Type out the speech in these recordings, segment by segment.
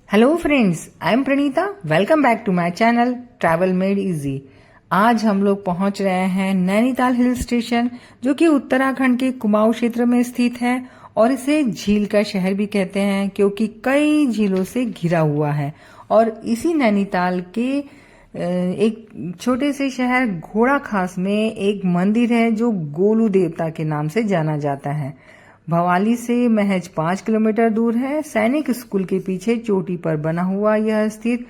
Hello friends, I am Praneeta. Welcome back to my channel travel made easy. आज हम लोग पहुंच रहे हैं नैनीताल हिल स्टेशन, जो कि उत्तराखंड के कुमाऊं क्षेत्र में स्थित है और इसे झील का शहर भी कहते हैं क्योंकि कई झीलों से घिरा हुआ है। और इसी नैनीताल के एक छोटे से शहर घोड़ा खास में एक मंदिर है जो गोलू देवता के नाम से जाना जाता है। भवाली से महज 5 किलोमीटर दूर है। सैनिक स्कूल के पीछे चोटी पर बना हुआ यह स्थित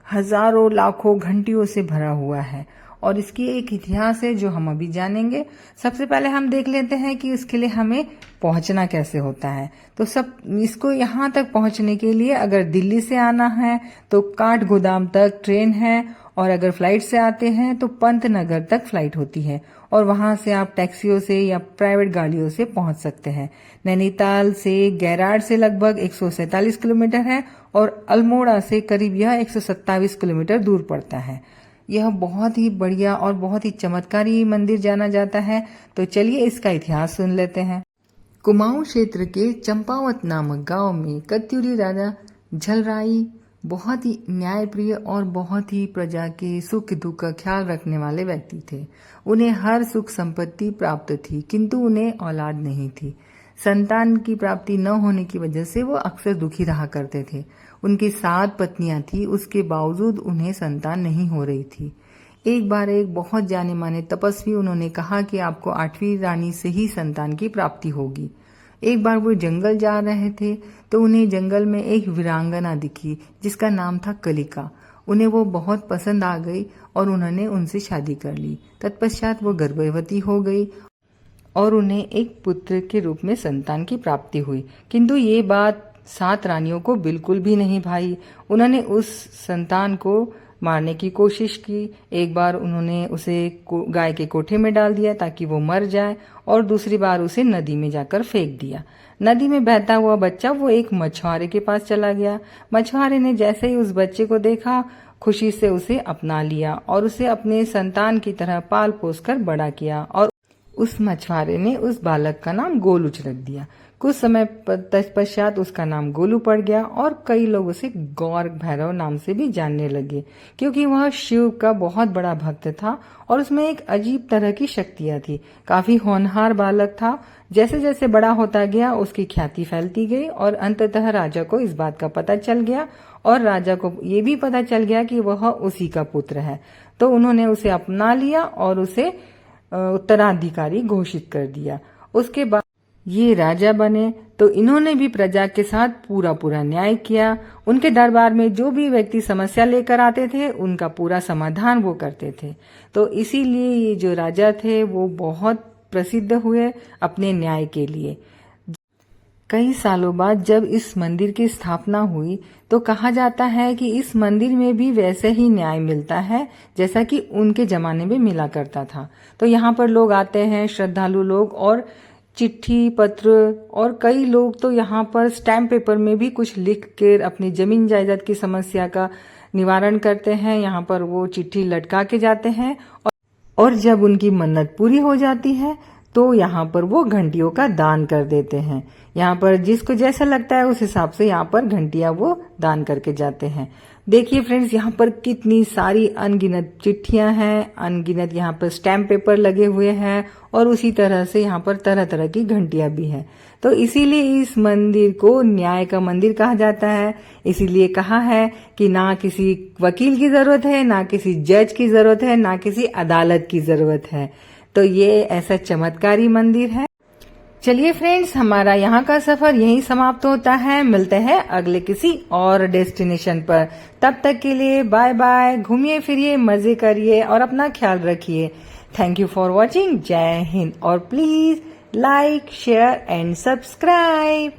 हजारों लाखों घंटियों से भरा हुआ है और इसकी एक इतिहास है जो हम अभी जानेंगे। सबसे पहले हम देख लेते हैं कि इसके लिए हमें पहुंचना कैसे होता है। तो सब इसको यहाँ तक पहुंचने के लिए अगर दिल्ली से आना है तो काठ गोदाम तक ट्रेन है, और अगर फ्लाइट से आते हैं तो पंतनगर तक फ्लाइट होती है और वहां से आप टैक्सियों से या प्राइवेट गाड़ियों से पहुंच सकते हैं। नैनीताल से गैराड से लगभग 147 किलोमीटर है और अल्मोड़ा से करीब यह 127 किलोमीटर दूर पड़ता है। यह बहुत ही बढ़िया और बहुत ही चमत्कारी मंदिर जाना जाता है। तो चलिए इसका इतिहास सुन लेते हैं। कुमाऊं क्षेत्र के चंपावत नामक गांव में कत्यूरी राजा झलराई बहुत ही न्यायप्रिय और बहुत ही प्रजा के सुख दुख का ख्याल रखने वाले व्यक्ति थे। उन्हें हर सुख संपत्ति प्राप्त थी, किंतु उन्हें औलाद नहीं थी। संतान की प्राप्ति न होने की वजह से वो अक्सर दुखी रहा करते थे। उनकी 7 पत्नियां थी, उसके बावजूद उन्हें संतान नहीं हो रही थी। एक बार एक बहुत जाने माने तपस्वी उन्होंने कहा कि आपको 8वीं रानी से ही संतान की प्राप्ति होगी। एक बार वो जंगल जा रहे थे तो उन्हें जंगल में एक वीरांगना दिखी जिसका नाम था कलिका। उन्हें वो बहुत पसंद आ गई और उन्होंने उनसे शादी कर ली। तत्पश्चात वो गर्भवती हो गई और उन्हें एक पुत्र के रूप में संतान की प्राप्ति हुई। किंतु ये बात 7 रानियों को बिल्कुल भी नहीं भाई। उन्होंने उस संतान को मारने की कोशिश की। एक बार उन्होंने उसे गाय के कोठे में डाल दिया ताकि वो मर जाए और दूसरी बार उसे नदी में जाकर फेंक दिया। नदी में बहता हुआ बच्चा वो एक मछुआरे के पास चला गया। मछुआरे ने जैसे ही उस बच्चे को देखा, खुशी से उसे अपना लिया और उसे अपने संतान की तरह पाल पोस कर बड़ा किया और उस मछुआरे ने उस बालक का नाम गोलूच रख दिया। कुछ समय पश्चात उसका नाम गोलू पड़ गया और कई लोग उसे गौर भैरव नाम से भी जानने लगे क्योंकि वह शिव का बहुत बड़ा भक्त था और उसमें एक अजीब तरह की शक्तियां थी। काफी होनहार बालक था। जैसे जैसे बड़ा होता गया उसकी ख्याति फैलती गई और अंततः राजा को इस बात का पता चल गया और राजा को ये भी पता चल गया कि वह उसी का पुत्र है। तो उन्होंने उसे अपना लिया और उसे उत्तराधिकारी घोषित कर दिया। उसके बाद ये राजा बने तो इन्होंने भी प्रजा के साथ पूरा न्याय किया। उनके दरबार में जो भी व्यक्ति समस्या लेकर आते थे उनका पूरा समाधान वो करते थे। तो इसीलिए ये जो राजा थे वो बहुत प्रसिद्ध हुए अपने न्याय के लिए। कई सालों बाद जब इस मंदिर की स्थापना हुई तो कहा जाता है कि इस मंदिर में भी वैसे ही न्याय मिलता है जैसा कि उनके जमाने में मिला करता था। तो यहाँ पर लोग आते हैं, श्रद्धालु लोग, और चिट्ठी पत्र, और कई लोग तो यहाँ पर स्टैम्प पेपर में भी कुछ लिख कर अपनी जमीन जायदाद की समस्या का निवारण करते हैं। यहाँ पर वो चिट्ठी लटका के जाते हैं और जब उनकी मन्नत पूरी हो जाती है तो यहाँ पर वो घंटियों का दान कर देते हैं। यहाँ पर जिसको जैसा लगता है उस हिसाब से यहाँ पर घंटियां वो दान करके जाते हैं। देखिए फ्रेंड्स, यहाँ पर कितनी सारी अनगिनत चिट्ठियां हैं, अनगिनत यहाँ पर स्टैम्प पेपर लगे हुए हैं और उसी तरह से यहाँ पर तरह तरह की घंटियां भी हैं। तो इसीलिए इस मंदिर को न्याय का मंदिर कहा जाता है। इसीलिए कहा है कि ना किसी वकील की जरूरत है, ना किसी जज की जरूरत है, ना किसी अदालत की जरूरत है। तो ये ऐसा चमत्कारी मंदिर है। चलिए फ्रेंड्स, हमारा यहाँ का सफर यहीं समाप्त होता है। मिलते हैं अगले किसी और डेस्टिनेशन पर। तब तक के लिए बाय बाय। घूमिए फिरिए, मजे करिए और अपना ख्याल रखिए। Thank you for watching. जय हिंद। और please like, share and subscribe.